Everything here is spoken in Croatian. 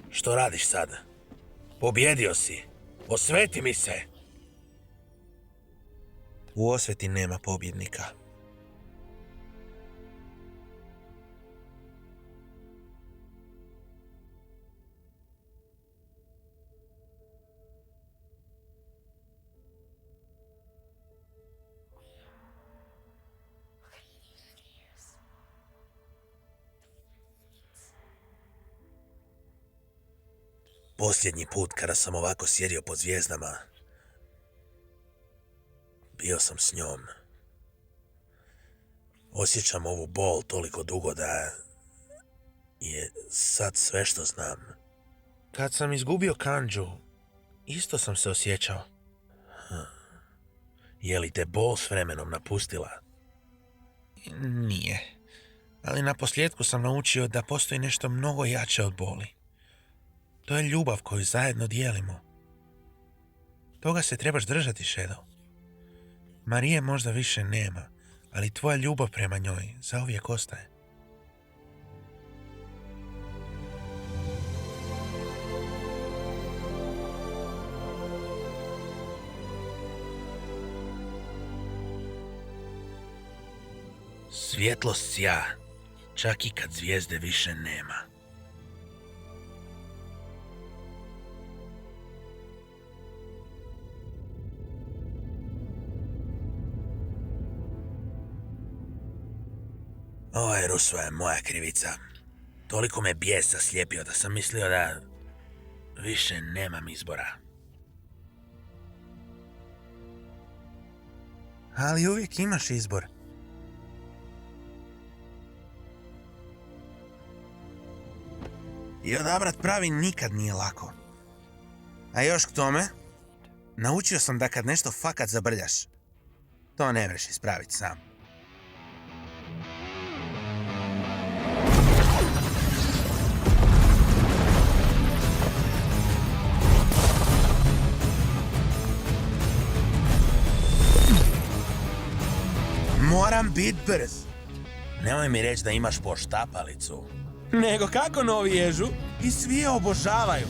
Što radiš sad? Pobjedio si. Osveti mi se. U osveti nema pobjednika. Posljednji put kada sam ovako sjedio pod zvijezdama, bio sam s njom. Osjećam ovu bol toliko dugo da je sad sve što znam. Kad sam izgubio Kanđu, isto sam se osjećao. Je li te bol s vremenom napustila? Nije. Ali naposljetku sam naučio da postoji nešto mnogo jače od boli. To je ljubav koju zajedno dijelimo. Toga se trebaš držati, Shadow. Marije možda više nema, ali tvoja ljubav prema njoj zauvijek ostaje. Svjetlost sja, čak i kad zvijezde više nema. Ovaj Ruso je moja krivica. Toliko me bijes zaslijepio da sam mislio da više nemam izbora. Ali uvijek imaš izbor. I odabrat pravi nikad nije lako. A još k tome, naučio sam da kad nešto fakat zabrljaš, to ne vreš ispraviti sam. Moram bit brz. Nemoj mi reći da imaš poštapalicu. Nego kako novi ježu? I svi je obožavaju.